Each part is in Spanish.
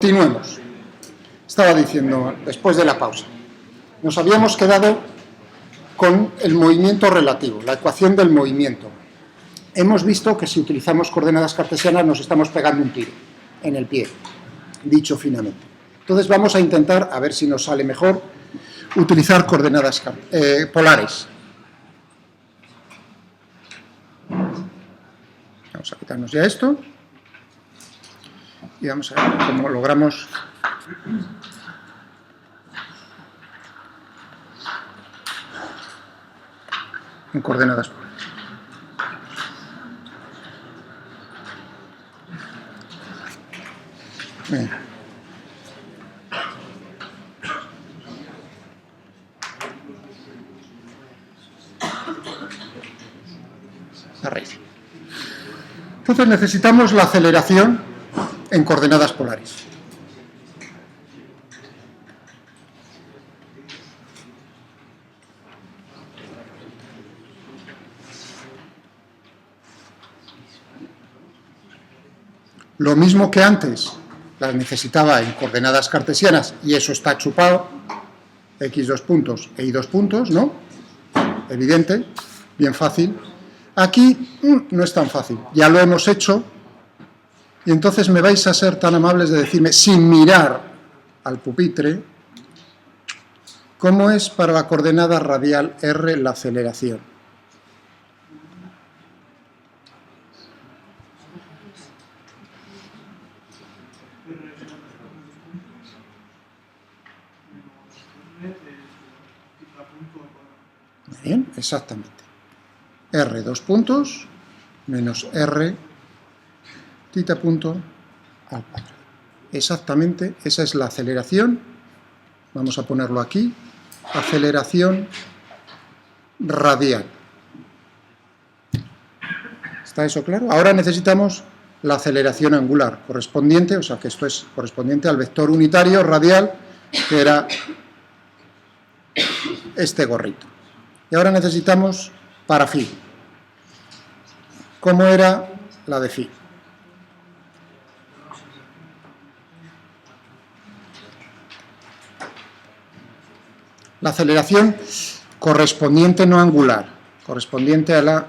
Continuemos. Estaba diciendo, después de la pausa, nos habíamos quedado con el movimiento relativo, la ecuación del movimiento. Hemos visto que si utilizamos coordenadas cartesianas nos estamos pegando un tiro en el pie, dicho finamente. Entonces vamos a intentar, a ver si nos sale mejor, utilizar coordenadas polares. Vamos a quitarnos ya esto y vamos a ver cómo logramos en coordenadas polares. Bien. La raíz. Entonces necesitamos la aceleración en coordenadas polares. Lo mismo que antes las necesitaba en coordenadas cartesianas y eso está chupado, x dos puntos e y dos puntos, ¿no? Evidente, bien fácil. Aquí no es tan fácil, ya lo hemos hecho y entonces me vais a ser tan amables de decirme, sin mirar al pupitre, cómo es para la coordenada radial r la aceleración. Bien, exactamente. R dos puntos menos R tita punto al cuadrado. Exactamente, esa es la aceleración. Vamos a ponerlo aquí. Aceleración radial. ¿Está eso claro? Ahora necesitamos la aceleración angular correspondiente, o sea que esto es correspondiente al vector unitario radial, que era este gorrito. Y ahora necesitamos para phi. ¿Cómo era la de phi? La aceleración correspondiente no angular, correspondiente a la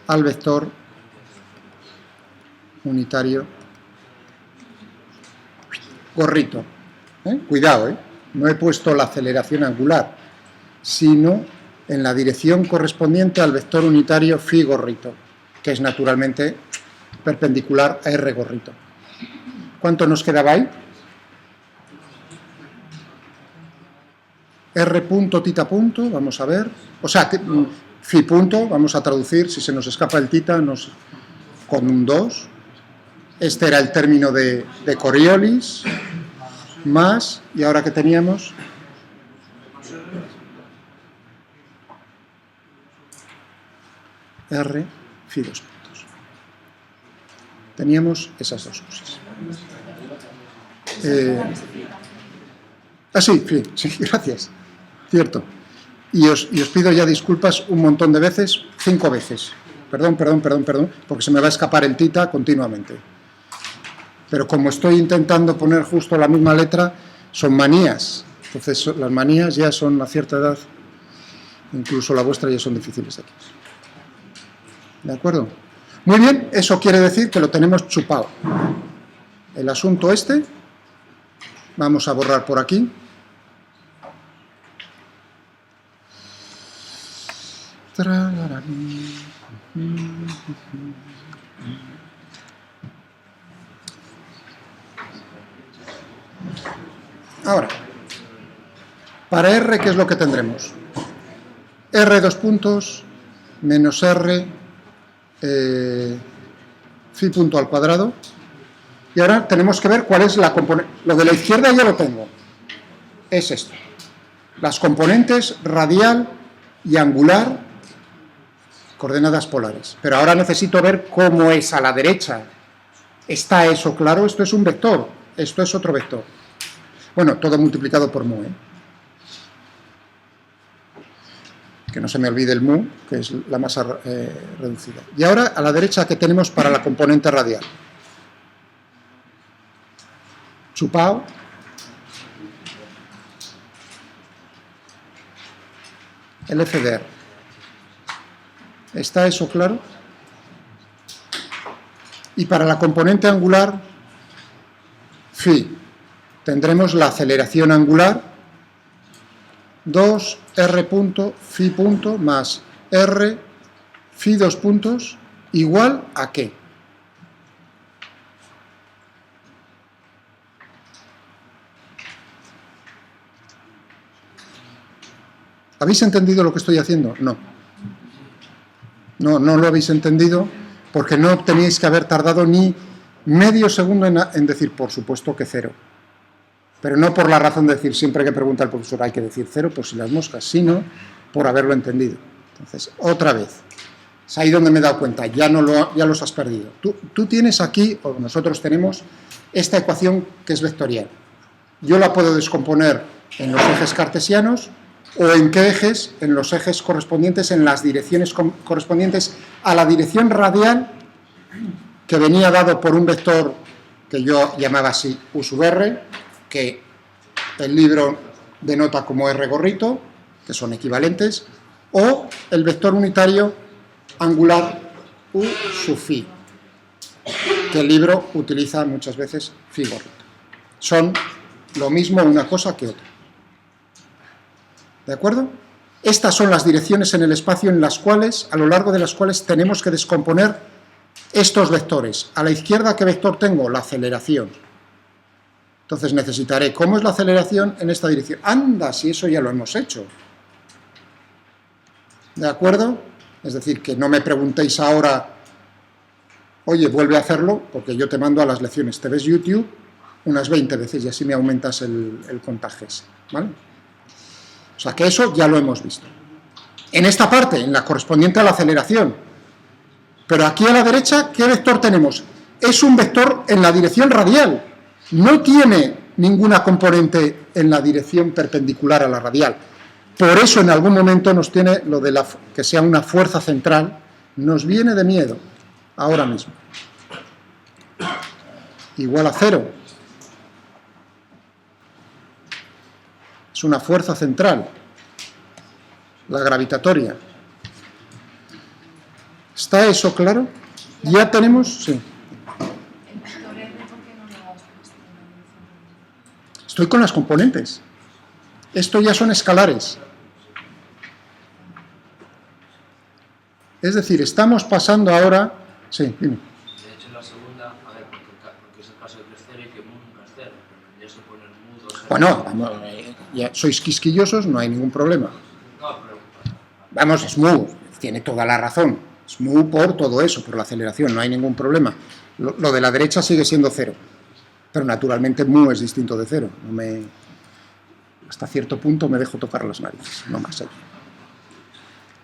al vector unitario gorrito. Cuidado, no he puesto la aceleración angular, sino en la dirección correspondiente al vector unitario phi gorrito, que es naturalmente perpendicular a r gorrito. ¿Cuánto nos quedaba ahí? R punto tita punto, vamos a ver, o sea, phi punto, vamos a traducir, si se nos escapa el tita, con un 2. Este era el término de Coriolis, más, y ahora que teníamos, R, phi dos puntos. Teníamos esas dos cosas. Sí, gracias. Cierto. Y os pido ya disculpas un montón de veces, 5 veces. Perdón, porque se me va a escapar el tita continuamente. Pero como estoy intentando poner justo la misma letra, son manías. Entonces las manías ya son a cierta edad, incluso la vuestra ya son difíciles de aquí. ¿De acuerdo? Muy bien, eso quiere decir que lo tenemos chupado. El asunto este, vamos a borrar por aquí. Ahora, para R, ¿qué es lo que tendremos? R dos puntos menos R phi punto al cuadrado. Y ahora tenemos que ver cuál es la componente. Lo de la izquierda ya lo tengo. Es esto. Las componentes radial y angular, coordenadas polares. Pero ahora necesito ver cómo es a la derecha. ¿Está eso claro? Esto es un vector. Esto es otro vector. Bueno, todo multiplicado por mu, que no se me olvide el mu, que es la masa reducida. Y ahora a la derecha, ¿qué tenemos para la componente radial? Chupao. El FDR. ¿Está eso claro? Y para la componente angular, phi, tendremos la aceleración angular 2r punto phi punto más r phi 2 puntos igual a ¿qué? ¿Habéis entendido lo que estoy haciendo? No. No lo habéis entendido porque no teníais que haber tardado ni medio segundo en decir, por supuesto que 0. Pero no por la razón de decir, siempre que pregunta el profesor hay que decir 0, por si las moscas, sino por haberlo entendido. Entonces, otra vez, es ahí donde me he dado cuenta, ya los has perdido. Tú tienes aquí, o nosotros tenemos, esta ecuación que es vectorial. Yo la puedo descomponer en los ejes cartesianos, o en qué ejes, en los ejes correspondientes, en las direcciones correspondientes a la dirección radial que venía dado por un vector que yo llamaba así U sub R, que el libro denota como R gorrito, que son equivalentes, o el vector unitario angular U sub phi, que el libro utiliza muchas veces phi gorrito. Son lo mismo una cosa que otra. ¿De acuerdo? Estas son las direcciones en el espacio en las cuales, a lo largo de las cuales tenemos que descomponer estos vectores. A la izquierda, ¿qué vector tengo? La aceleración. Entonces necesitaré, ¿cómo es la aceleración en esta dirección? ¡Anda! Si eso ya lo hemos hecho. ¿De acuerdo? Es decir, que no me preguntéis ahora, oye, vuelve a hacerlo, porque yo te mando a las lecciones. Te ves YouTube unas 20 veces y así me aumentas el contagio, ¿vale? O sea que eso ya lo hemos visto. En esta parte, en la correspondiente a la aceleración. Pero aquí a la derecha, ¿qué vector tenemos? Es un vector en la dirección radial. No tiene ninguna componente en la dirección perpendicular a la radial. Por eso en algún momento nos tiene lo de que sea una fuerza central, nos viene de miedo, ahora mismo. Igual a 0. Es una fuerza central, la gravitatoria. ¿Está eso claro? ¿Ya tenemos? Sí. Estoy con las componentes. Esto ya son escalares. Es decir, estamos pasando ahora... Sí, dime. De hecho, la segunda, a ver, porque es el caso de crecer y que mu nunca es 0. Ya se pone mu 2. Bueno, vamos, ya sois quisquillosos, no hay ningún problema. No, pero... Vamos, es mu, tiene toda la razón. Es mu por todo eso, por la aceleración, no hay ningún problema. Lo de la derecha sigue siendo 0. Pero naturalmente mu es distinto de 0. Hasta cierto punto me dejo tocar las narices, no más allá.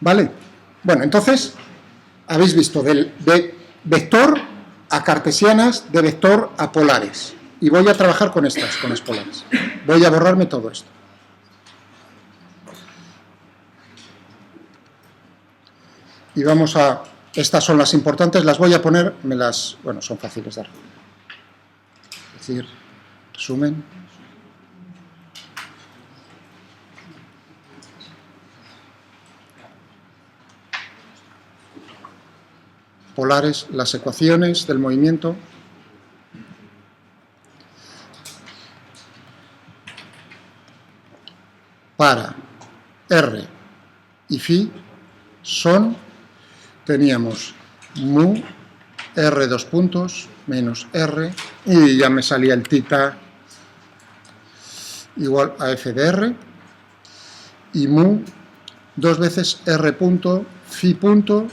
¿Vale? Bueno, entonces, habéis visto de vector a cartesianas, de vector a polares. Y voy a trabajar con estas, con las polares. Voy a borrarme todo esto. Y vamos a... Estas son las importantes, las voy a poner, bueno, son fáciles de dar. Es decir, resumen. Polares, las ecuaciones del movimiento. Para R y phi son, teníamos mu, R 2 puntos, menos R, y ya me salía el tita igual a F de R, y mu 2 veces R punto, phi punto,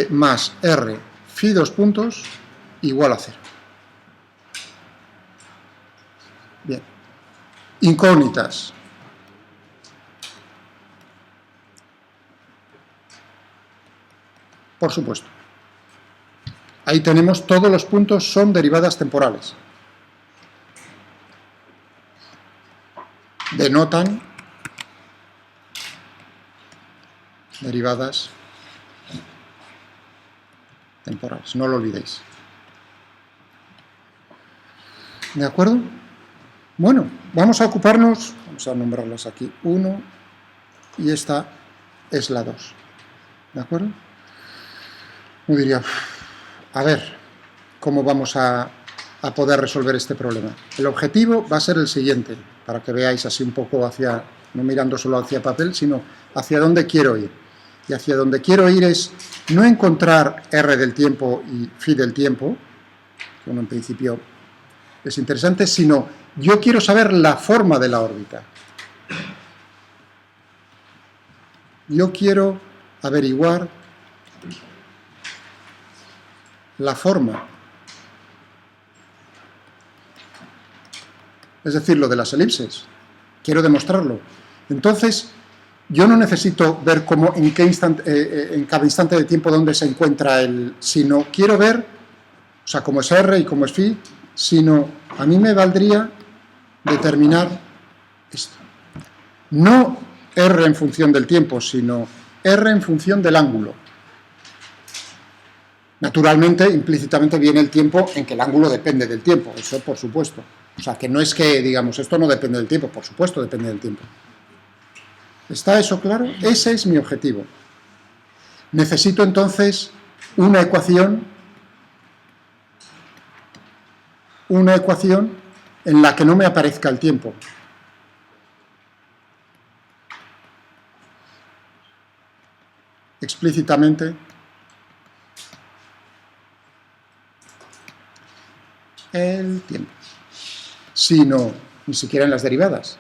más R, phi 2 puntos, igual a 0. Bien. Incógnitas. Por supuesto. Ahí tenemos todos los puntos, son derivadas temporales. Denotan derivadas temporales, no lo olvidéis. ¿De acuerdo? Bueno, vamos a ocuparnos, vamos a nombrarlas aquí, 1, y esta es la 2. ¿De acuerdo? Yo diría, a ver, ¿cómo vamos a poder resolver este problema? El objetivo va a ser el siguiente, para que veáis así un poco hacia, no mirando solo hacia papel, sino hacia dónde quiero ir. Y hacia donde quiero ir es no encontrar r del tiempo y phi del tiempo, que en principio es interesante, sino yo quiero saber la forma de la órbita. Yo quiero averiguar la forma. Es decir, lo de las elipses. Quiero demostrarlo. Entonces, yo no necesito ver cómo, en cada instante de tiempo dónde se encuentra sino quiero ver, o sea, cómo es r y cómo es phi, sino a mí me valdría determinar esto. No r en función del tiempo, sino r en función del ángulo. Naturalmente, implícitamente viene el tiempo en que el ángulo depende del tiempo, eso por supuesto. O sea, que no es que, digamos, esto no depende del tiempo, por supuesto depende del tiempo. ¿Está eso claro? Ese es mi objetivo. Necesito entonces una ecuación en la que no me aparezca el tiempo. Explícitamente el tiempo, sino ni siquiera en las derivadas.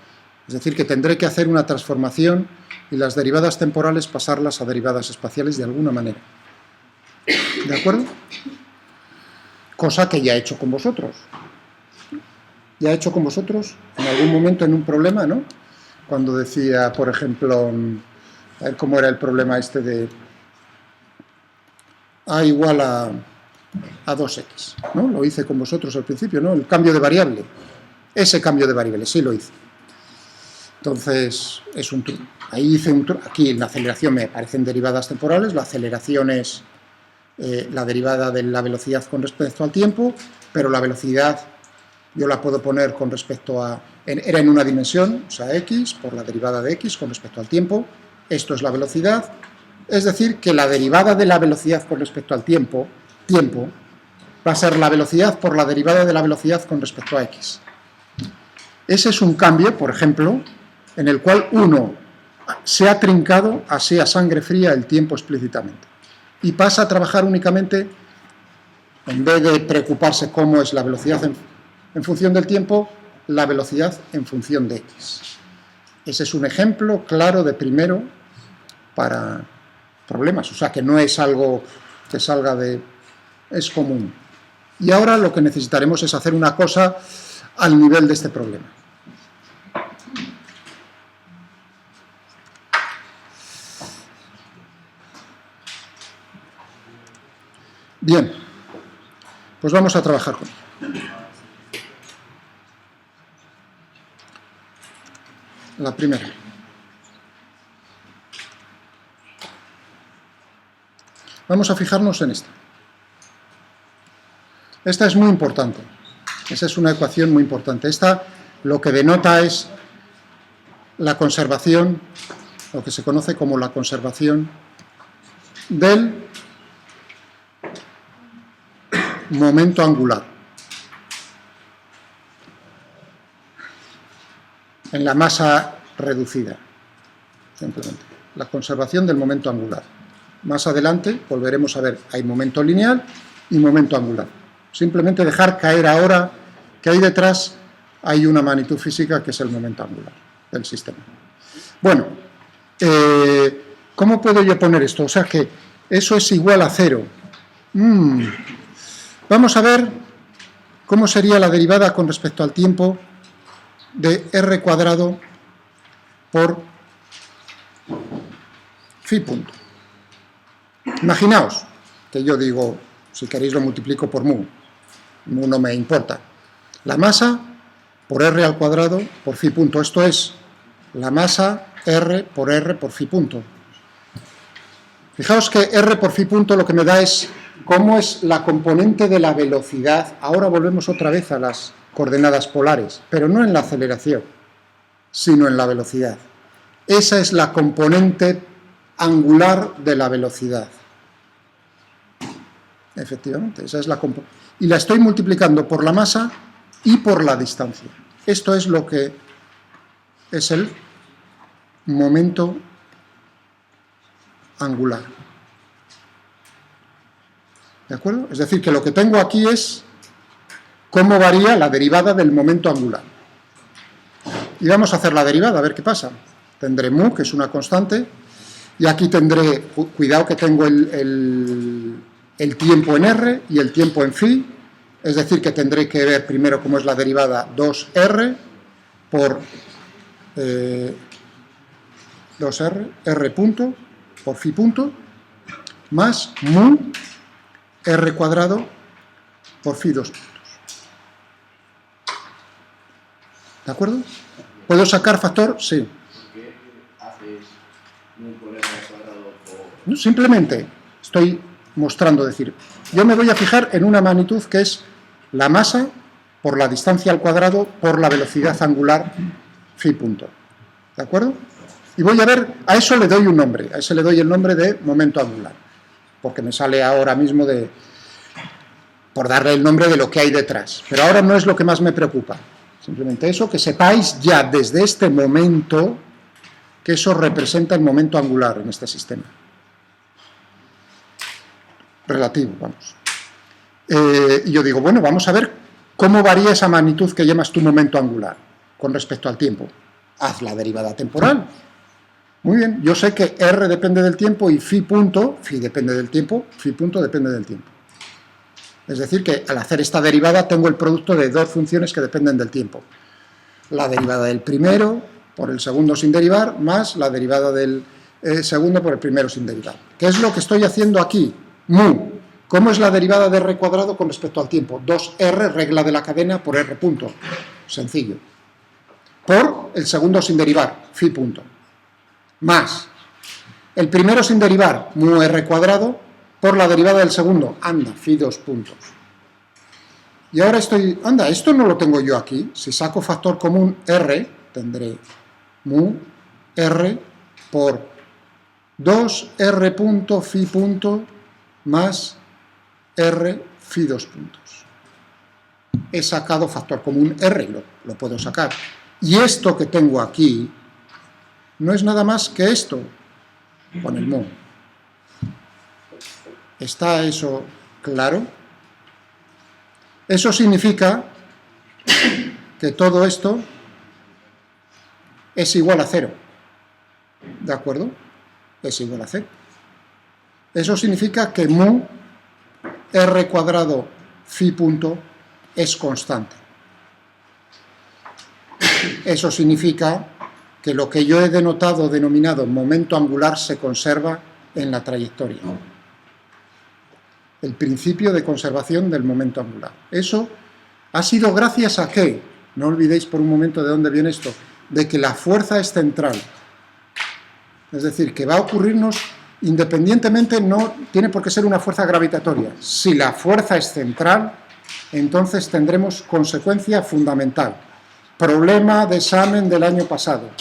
Es decir, que tendré que hacer una transformación y las derivadas temporales pasarlas a derivadas espaciales de alguna manera. ¿De acuerdo? Cosa que ya he hecho con vosotros. Ya he hecho con vosotros en algún momento en un problema, ¿no? Cuando decía, por ejemplo, a ver cómo era el problema este de A igual a 2x, ¿no? Lo hice con vosotros al principio, ¿no? El cambio de variable. Ese cambio de variable, sí lo hice. Entonces, es un truco. Ahí hice un truco. Aquí en la aceleración me aparecen derivadas temporales. La aceleración es la derivada de la velocidad con respecto al tiempo, pero la velocidad yo la puedo poner con respecto a... Era en una dimensión, o sea, x, por la derivada de x con respecto al tiempo. Esto es la velocidad. Es decir, que la derivada de la velocidad con respecto al tiempo va a ser la velocidad por la derivada de la velocidad con respecto a x. Ese es un cambio, por ejemplo, en el cual uno se ha trincado así a sangre fría el tiempo explícitamente y pasa a trabajar únicamente, en vez de preocuparse cómo es la velocidad en función del tiempo, la velocidad en función de x. Ese es un ejemplo claro de primero para problemas, o sea que no es algo que salga de... es común. Y ahora lo que necesitaremos es hacer una cosa al nivel de este problema. Bien, pues vamos a trabajar con ello. La primera. Vamos a fijarnos en esta. Esta es muy importante. Esa es una ecuación muy importante. Esta lo que denota es la conservación, lo que se conoce como la conservación del momento angular en la masa reducida, simplemente. La conservación del momento angular. Más adelante volveremos a ver, hay momento lineal y momento angular. Simplemente dejar caer ahora que ahí detrás hay una magnitud física que es el momento angular del sistema. Bueno, ¿cómo puedo yo poner esto? O sea que eso es igual a 0. Vamos a ver cómo sería la derivada con respecto al tiempo de r cuadrado por phi punto. Imaginaos que yo digo, si queréis lo multiplico por mu no me importa. La masa por r al cuadrado por phi punto. Esto es la masa r por phi punto. Fijaos que r por phi punto lo que me da es cómo es la componente de la velocidad. Ahora volvemos otra vez a las coordenadas polares, pero no en la aceleración, sino en la velocidad. Esa es la componente angular de la velocidad. Efectivamente, esa es la componente. Y la estoy multiplicando por la masa y por la distancia. Esto es lo que es el momento angular. ¿De acuerdo? Es decir, que lo que tengo aquí es cómo varía la derivada del momento angular. Y vamos a hacer la derivada, a ver qué pasa. Tendré mu, que es una constante, y aquí tendré, cuidado que tengo el tiempo en r y el tiempo en phi, es decir, que tendré que ver primero cómo es la derivada 2r por 2r, r punto, por phi punto, más mu r cuadrado por phi 2 puntos. ¿De acuerdo? ¿Puedo sacar factor? Sí. ¿Por qué haces mu por r cuadrado por...? No, simplemente estoy mostrando, decir, yo me voy a fijar en una magnitud que es la masa por la distancia al cuadrado por la velocidad angular phi punto. ¿De acuerdo? Y voy a ver, a eso le doy un nombre, a ese le doy el nombre de momento angular, porque me sale ahora mismo por darle el nombre de lo que hay detrás. Pero ahora no es lo que más me preocupa. Simplemente eso, que sepáis ya desde este momento que eso representa el momento angular en este sistema. Relativo, vamos. Y yo digo, bueno, vamos a ver cómo varía esa magnitud que llamas tu momento angular con respecto al tiempo. Haz la derivada temporal. Muy bien, yo sé que r depende del tiempo y phi depende del tiempo, phi punto depende del tiempo. Es decir, que al hacer esta derivada tengo el producto de dos funciones que dependen del tiempo. La derivada del primero por el segundo sin derivar, más la derivada del segundo por el primero sin derivar. ¿Qué es lo que estoy haciendo aquí? Mu. ¿Cómo es la derivada de r cuadrado con respecto al tiempo? 2r, regla de la cadena, por r punto. Sencillo. Por el segundo sin derivar, phi punto. Más el primero sin derivar, mu r cuadrado, por la derivada del segundo, anda, phi 2 puntos. Y ahora anda, esto no lo tengo yo aquí. Si saco factor común r, tendré mu r por 2r punto phi punto más r phi 2 puntos. He sacado factor común r, lo puedo sacar. Y esto que tengo aquí no es nada más que esto con el mu. ¿Está eso claro? Eso significa que todo esto es igual a 0. ¿De acuerdo? Es igual a 0. Eso significa que mu r cuadrado phi punto es constante. Eso significa que lo que yo he denominado momento angular se conserva en la trayectoria. El principio de conservación del momento angular. Eso ha sido gracias a que, no olvidéis por un momento de dónde viene esto, de que la fuerza es central. Es decir, que va a ocurrirnos independientemente, no tiene por qué ser una fuerza gravitatoria. Si la fuerza es central, entonces tendremos consecuencia fundamental. Problema de examen del año pasado.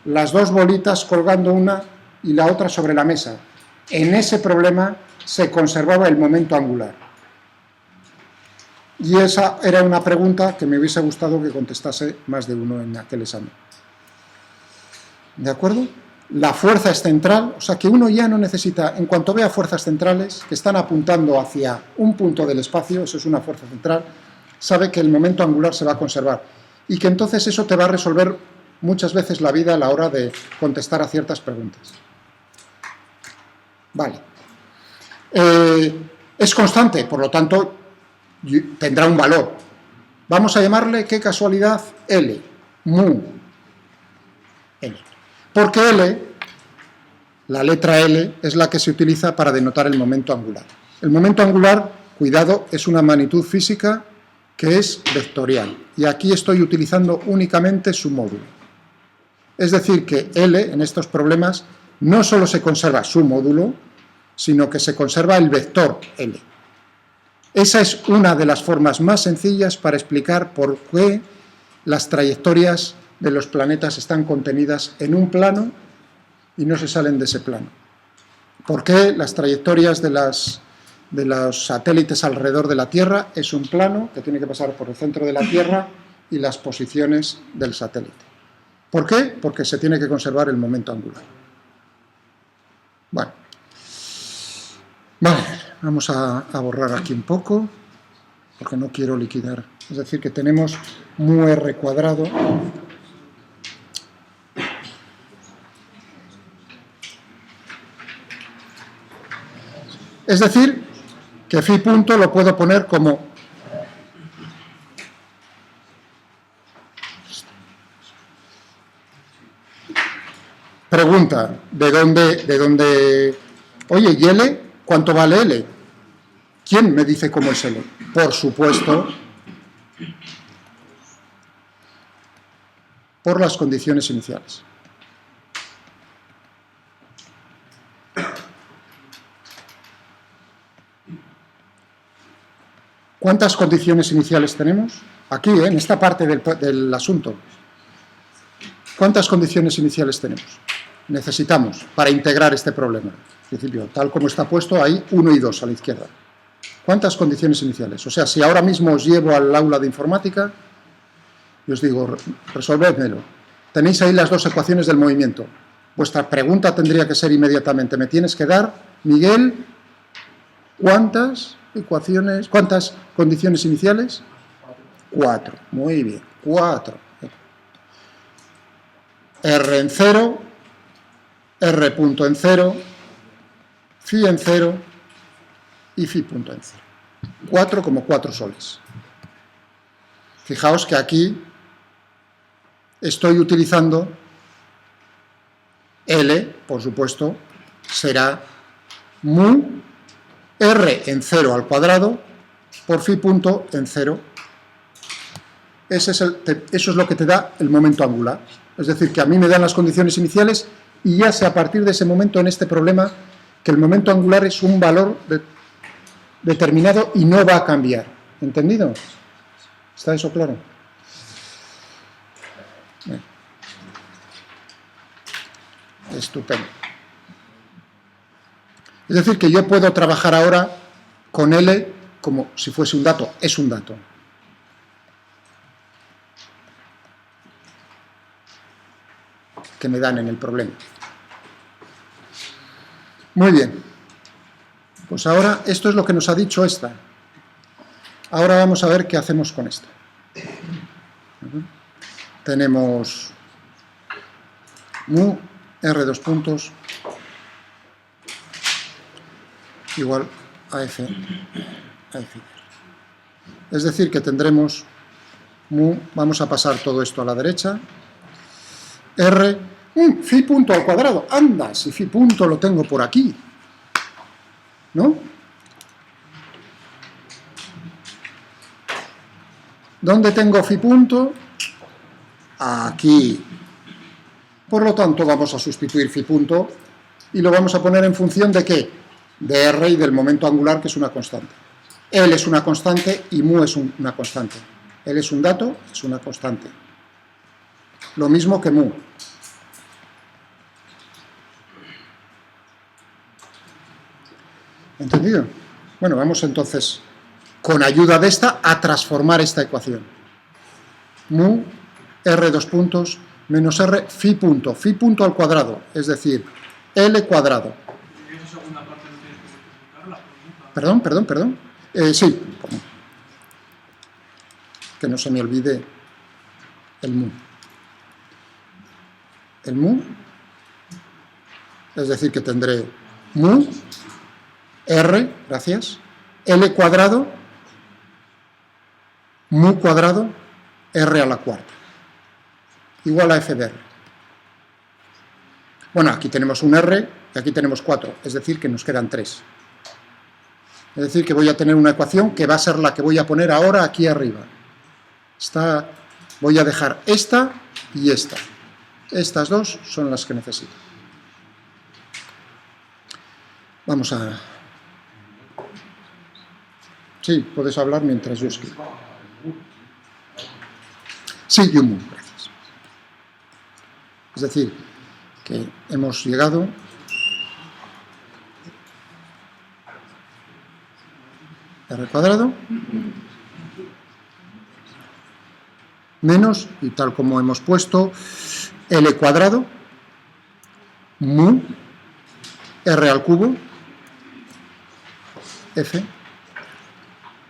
Las dos bolitas colgando una y la otra sobre la mesa. En ese problema se conservaba el momento angular. Y esa era una pregunta que me hubiese gustado que contestase más de uno en aquel examen. ¿De acuerdo? La fuerza es central, o sea que uno ya no necesita, en cuanto vea fuerzas centrales que están apuntando hacia un punto del espacio, eso es una fuerza central, sabe que el momento angular se va a conservar y que entonces eso te va a resolver muchas veces la vida a la hora de contestar a ciertas preguntas. Vale. Es constante, por lo tanto tendrá un valor. Vamos a llamarle, qué casualidad, L, mu L. Porque L, la letra L, es la que se utiliza para denotar el momento angular. El momento angular, cuidado, es una magnitud física que es vectorial. Y aquí estoy utilizando únicamente su módulo. Es decir, que L, en estos problemas, no solo se conserva su módulo, sino que se conserva el vector L. Esa es una de las formas más sencillas para explicar por qué las trayectorias de los planetas están contenidas en un plano y no se salen de ese plano. ¿Por qué las trayectorias de los satélites alrededor de la Tierra es un plano que tiene que pasar por el centro de la Tierra y las posiciones del satélite? ¿Por qué? Porque se tiene que conservar el momento angular. Bueno, vale, vamos a borrar aquí un poco, porque no quiero liquidar. Es decir, que tenemos mu r cuadrado es decir, que phi punto lo puedo poner como pregunta, ¿de dónde? Oye, ¿y L? ¿Cuánto vale L? ¿Quién me dice cómo es L? Por supuesto, por las condiciones iniciales. ¿Cuántas condiciones iniciales tenemos? Aquí, en esta parte del asunto. ¿Cuántas condiciones iniciales tenemos? Necesitamos para integrar este problema. En principio, tal como está puesto, hay 1 y 2 a la izquierda. ¿Cuántas condiciones iniciales? O sea, si ahora mismo os llevo al aula de informática y os digo, resolvédmelo. Tenéis ahí las dos ecuaciones del movimiento. Vuestra pregunta tendría que ser inmediatamente, me tienes que dar, Miguel, ¿cuántas condiciones iniciales? 4. Muy bien, 4. R en 0, R punto en 0, phi en 0 y phi punto en 0. 4 como 4 soles. Fijaos que aquí estoy utilizando L, por supuesto, será mu R en 0 al cuadrado por phi punto en 0. Eso es lo que te da el momento angular. Es decir, que a mí me dan las condiciones iniciales y ya sé a partir de ese momento en este problema que el momento angular es un valor determinado y no va a cambiar. ¿Entendido? ¿Está eso claro? Bien. Estupendo. Es decir, que yo puedo trabajar ahora con L como si fuese un dato. Es un dato. Que me dan en el problema. Muy bien. Pues ahora, esto es lo que nos ha dicho esta. Ahora vamos a ver qué hacemos con esta. Tenemos mu r dos puntos igual a f. Es decir, que tendremos mu, vamos a pasar todo esto a la derecha, r, phi punto al cuadrado. Anda, si phi punto lo tengo por aquí, ¿no? ¿Dónde tengo phi punto? Aquí. Por lo tanto, vamos a sustituir phi punto y lo vamos a poner en función de ¿qué? De r y del momento angular, que es una constante. L es una constante y mu es una constante. L es un dato, es una constante. Lo mismo que mu. ¿Entendido? Bueno, vamos entonces, con ayuda de esta, a transformar esta ecuación. Mu, r dos puntos, menos r, phi punto al cuadrado, es decir, L cuadrado. ¿Y esa segunda parte no tienes que multiplicarla? Perdón. Sí. Que no se me olvide el mu. El mu, es decir, que tendré mu, r, gracias, L cuadrado, mu cuadrado, r a la cuarta, igual a f de r. Bueno, aquí tenemos un r y aquí tenemos 4, es decir, que nos quedan 3. Es decir, que voy a tener una ecuación que va a ser la que voy a poner ahora aquí arriba. Voy a dejar esta y esta. Estas dos son las que necesito. Vamos a... Sí, puedes hablar mientras yo escribo. Sí, Yumu, gracias. Es decir, que hemos llegado R cuadrado menos, y tal como hemos puesto, L cuadrado mu R al cubo F.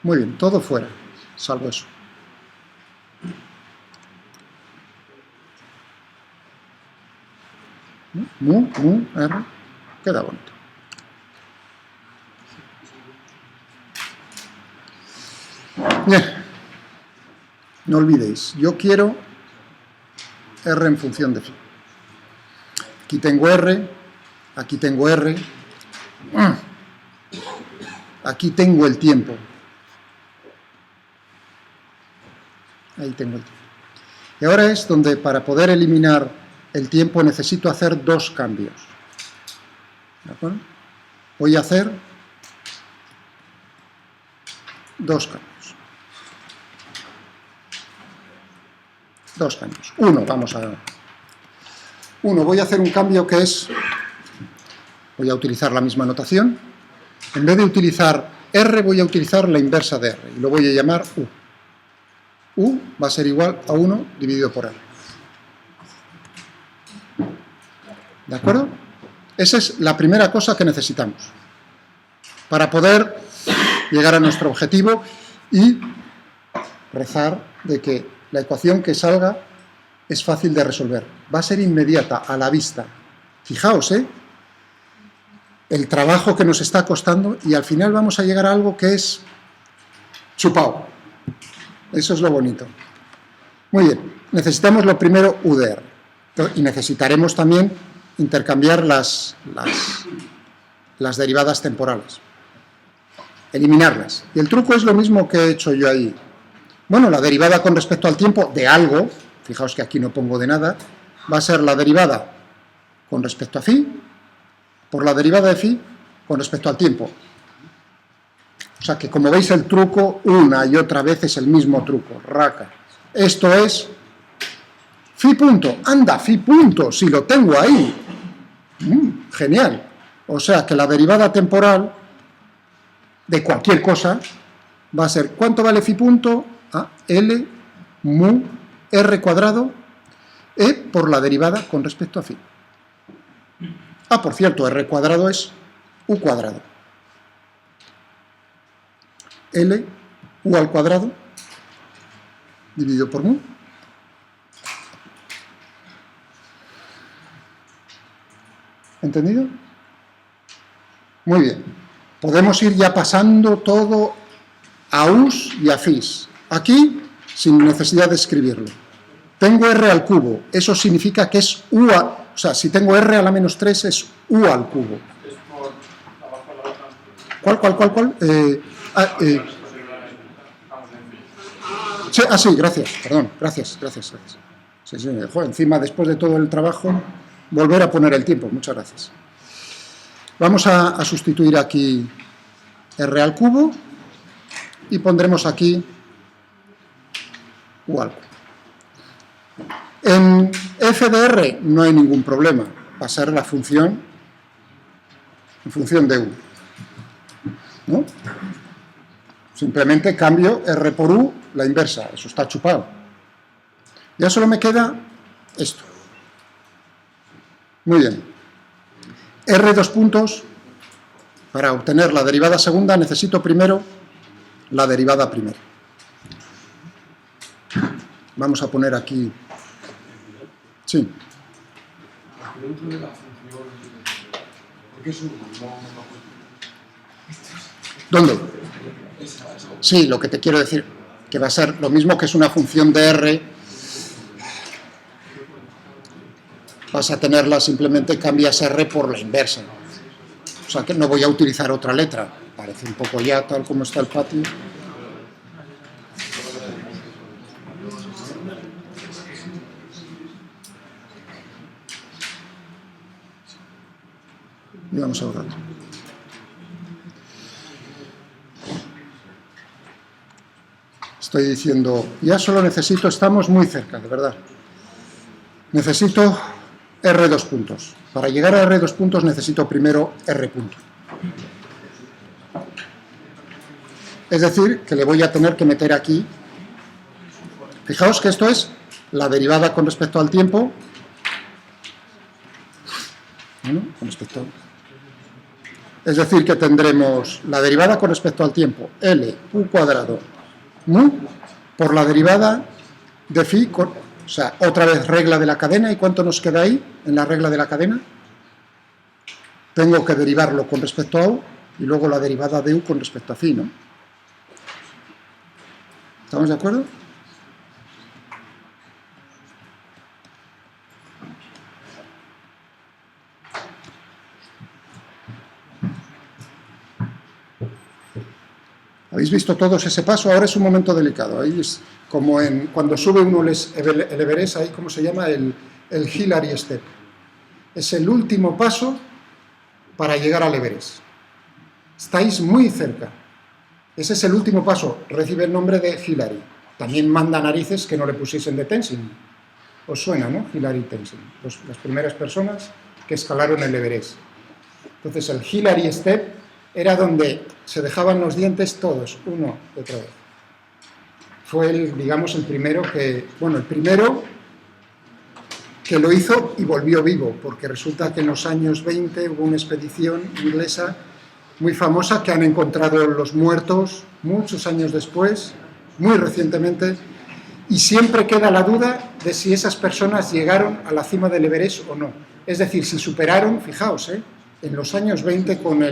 Muy bien, todo fuera, salvo eso. Mu, R, queda bonito. Bien, no olvidéis, yo quiero R en función de phi. Aquí tengo R, aquí tengo R, aquí tengo el tiempo. Ahí tengo el tiempo. Y ahora es donde, para poder eliminar el tiempo, necesito hacer dos cambios. ¿De acuerdo? Voy a hacer dos cambios. Dos cambios. Uno, voy a hacer un cambio que es, voy a utilizar la misma notación. En vez de utilizar R, voy a utilizar la inversa de R y lo voy a llamar U. U va a ser igual a 1 dividido por R. ¿De acuerdo? Esa es la primera cosa que necesitamos para poder llegar a nuestro objetivo y rezar de que la ecuación que salga es fácil de resolver. Va a ser inmediata, a la vista. Fijaos, el trabajo que nos está costando, y al final vamos a llegar a algo que es chupado. Eso es lo bonito. Muy bien, necesitamos lo primero U de R. Y necesitaremos también intercambiar las derivadas temporales. Eliminarlas. Y el truco es lo mismo que he hecho yo ahí. Bueno, la derivada con respecto al tiempo de algo, fijaos que aquí no pongo de nada, va a ser la derivada con respecto a phi por la derivada de phi con respecto al tiempo. O sea que, como veis, el truco una y otra vez es el mismo truco, raca. Esto es phi punto, anda, phi punto, si lo tengo ahí. Genial. O sea que la derivada temporal de cualquier cosa va a ser, ¿cuánto vale phi punto? L mu R cuadrado E por la derivada con respecto a phi. Por cierto, R cuadrado es U cuadrado. L, U al cuadrado, dividido por mu. ¿Entendido? Muy bien. Podemos ir ya pasando todo a U's y a Fi's. Aquí, sin necesidad de escribirlo. Tengo R al cubo. Eso significa que es U a... O sea, si tengo R a la menos 3 es U al cubo. ¿Cuál? Sí, gracias. Perdón, gracias. Sí, joder, encima, después de todo el trabajo, volver a poner el tiempo. Muchas gracias. Vamos a sustituir aquí R al cubo y pondremos aquí U al cubo. En f de R no hay ningún problema. Va a ser la función en función de U. ¿No? Simplemente cambio R por U, la inversa. Eso está chupado. Ya solo me queda esto. Muy bien. R dos puntos. Para obtener la derivada segunda necesito primero la derivada primera. Vamos a poner aquí... Sí. Dentro de la función, ¿por qué es un ¿Dónde? Sí, lo que te quiero decir, que va a ser lo mismo que es una función de R, vas a tenerla, simplemente cambias R por la inversa. O sea que no voy a utilizar otra letra, parece un poco ya tal como está el patio. Y vamos a borrarlo. Estoy diciendo, ya solo necesito, estamos muy cerca, de verdad. Necesito R dos puntos. Para llegar a R dos puntos necesito primero R punto. Es decir, que le voy a tener que meter aquí. Fijaos que esto es la derivada con respecto al tiempo. Bueno, con respecto. Es decir, que tendremos la derivada con respecto al tiempo, L, U cuadrado, mu, por la derivada de phi, o sea, otra vez regla de la cadena. ¿Y cuánto nos queda ahí en la regla de la cadena? Tengo que derivarlo con respecto a U y luego la derivada de U con respecto a phi, ¿no? ¿Estamos de acuerdo? ¿Habéis visto todos ese paso? Ahora es un momento delicado. Ahí es como cuando sube uno el Everest, ahí, ¿cómo se llama? El Hillary Step. Es el último paso para llegar al Everest. Estáis muy cerca. Ese es el último paso. Recibe el nombre de Hillary. También manda narices que no le pusiesen de Tenzing. Os suena, ¿no? Hillary Tenzing. Las primeras personas que escalaron el Everest. Entonces, el Hillary Step era donde se dejaban los dientes todos, uno y otra vez. Fue, digamos, el primero que lo hizo y volvió vivo, porque resulta que en los años 20 hubo una expedición inglesa muy famosa que han encontrado los muertos muchos años después, muy recientemente, y siempre queda la duda de si esas personas llegaron a la cima del Everest o no. Es decir, si superaron, fijaos, en los años 20 con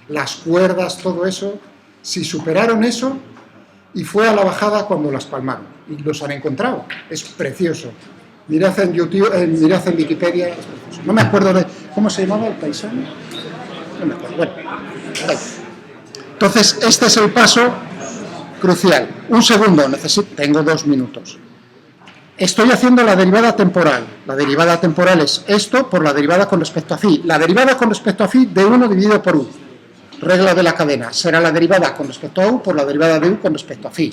las cuerdas, todo eso, si superaron eso, y fue a la bajada cuando las palmaron, y los han encontrado. Es precioso. Mirad en YouTube, mirad en Wikipedia, es precioso. No me acuerdo de cómo se llamaba el paisano. No me acuerdo. Bueno, entonces este es el paso crucial. Un segundo, tengo 2 minutos. Estoy haciendo la derivada temporal. La derivada temporal es esto por la derivada con respecto a phi. La derivada con respecto a phi de 1 dividido por u. Regla de la cadena. Será la derivada con respecto a u por la derivada de u con respecto a phi.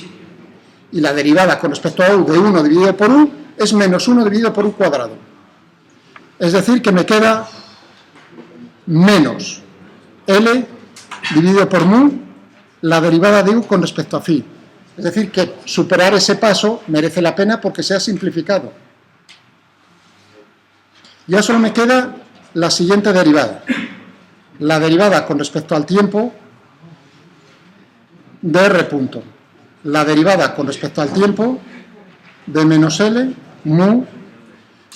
Y la derivada con respecto a u de 1 dividido por u es menos 1 dividido por u cuadrado. Es decir, que me queda menos L dividido por mu, la derivada de u con respecto a phi. Es decir, que superar ese paso merece la pena porque se ha simplificado. Ya solo me queda la siguiente derivada. La derivada con respecto al tiempo de R punto. La derivada con respecto al tiempo de menos L, mu.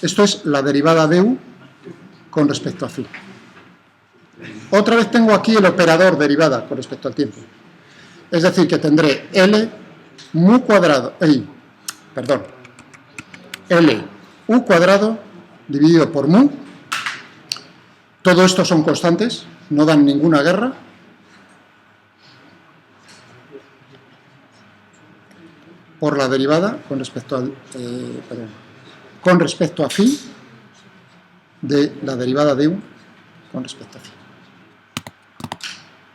Esto es la derivada de u con respecto a phi. Otra vez tengo aquí el operador derivada con respecto al tiempo. Es decir, que tendré L mu cuadrado, L u cuadrado dividido por mu. Todo esto son constantes, no dan ninguna guerra. Por la derivada con respecto a phi de la derivada de u con respecto a phi.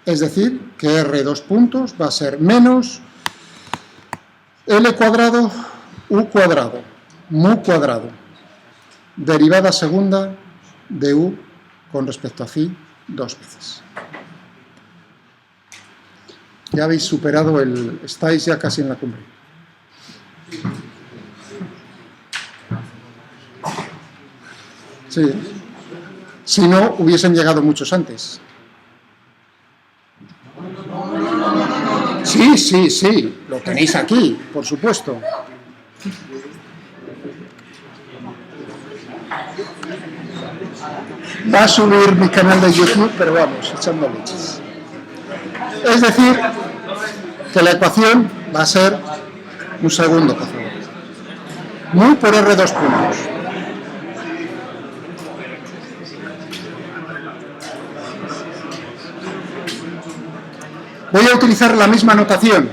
Es decir, que R dos puntos va a ser menos L cuadrado, U cuadrado, mu cuadrado, derivada segunda de U con respecto a phi 2 veces. Ya habéis superado estáis ya casi en la cumbre. Sí, si no, hubiesen llegado muchos antes. Sí, lo tenéis aquí, por supuesto. Va a subir mi canal de YouTube, pero vamos, echando leches. Es decir, que la ecuación va a ser, un segundo, por favor, mu por R dos puntos. Voy a utilizar la misma notación.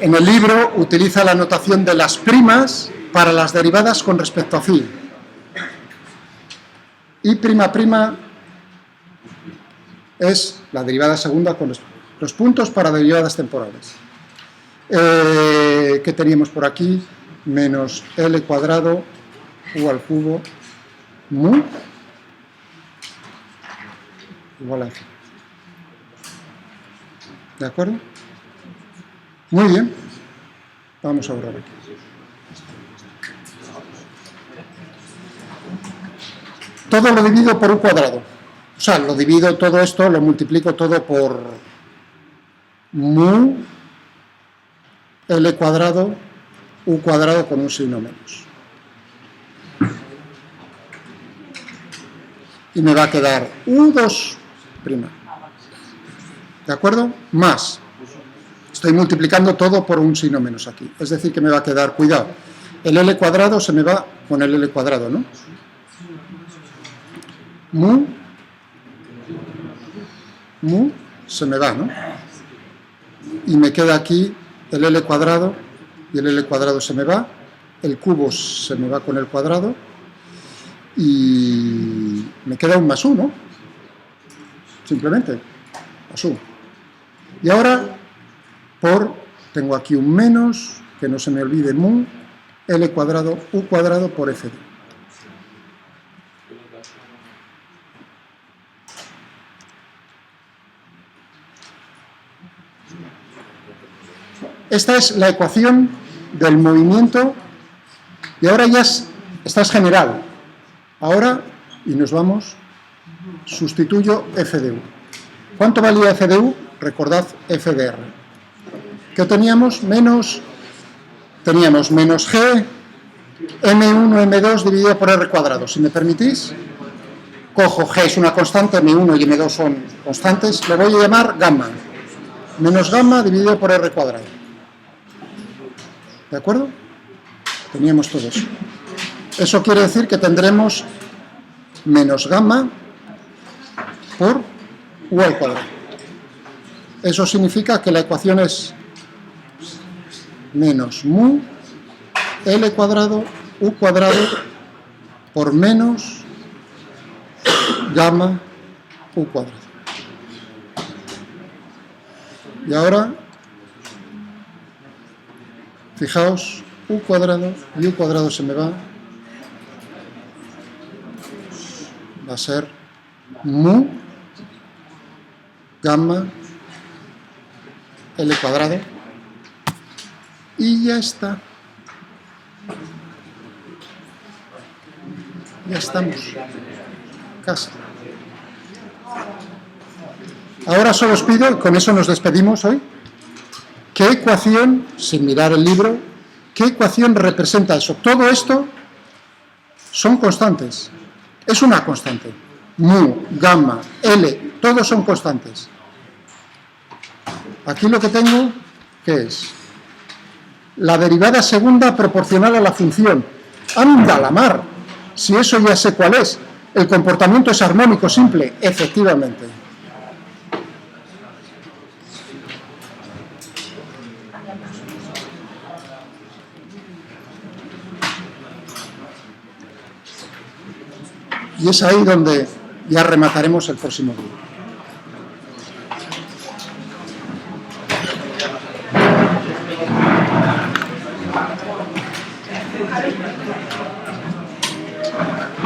En el libro utiliza la notación de las primas para las derivadas con respecto a phi. Y prima es la derivada segunda con los puntos para derivadas temporales. ¿Qué teníamos por aquí? Menos L cuadrado U al cubo mu igual a F. ¿De acuerdo? Muy bien. Vamos a borrar aquí. Todo lo divido por U cuadrado. O sea, lo divido todo esto, lo multiplico todo por mu L cuadrado U cuadrado con un signo menos. Y me va a quedar U2'. ¿De acuerdo? Más. Estoy multiplicando todo por un signo menos aquí. Es decir, que me va a quedar, cuidado, el L cuadrado se me va con el L cuadrado, ¿no? Mu se me va, ¿no? Y me queda aquí el L cuadrado y el L cuadrado se me va, el cubo se me va con el cuadrado y me queda un más 1, simplemente, más 1. Y ahora, tengo aquí un menos, que no se me olvide, mu, L cuadrado, U cuadrado por F. Esta es la ecuación del movimiento y ahora ya esta es general. Ahora, y nos vamos, sustituyo F de U. ¿Cuánto valía F de U? Recordad F de R. ¿Qué teníamos? Teníamos menos G, M1, M2 dividido por R cuadrado. Si me permitís, cojo G es una constante, M1 y M2 son constantes, le voy a llamar gamma. Menos gamma dividido por R cuadrado. ¿De acuerdo? Teníamos todo eso. Eso quiere decir que tendremos menos gamma por U al cuadrado. Eso significa que la ecuación es menos mu L cuadrado U cuadrado por menos gamma U cuadrado. Y ahora, fijaos, U cuadrado y U cuadrado se me va a ser mu gamma L cuadrado y ya está. Ya estamos. Casi. Ahora solo os pido, y con eso nos despedimos hoy, ¿qué ecuación, sin mirar el libro, qué ecuación representa eso? Todo esto son constantes. Es una constante. Mu, gamma, L, todos son constantes. Aquí lo que tengo, ¿qué es? La derivada segunda proporcional a la función. ¡Anda la mar! Si eso ya sé cuál es. El comportamiento es armónico simple, efectivamente. Y es ahí donde ya remataremos el próximo día.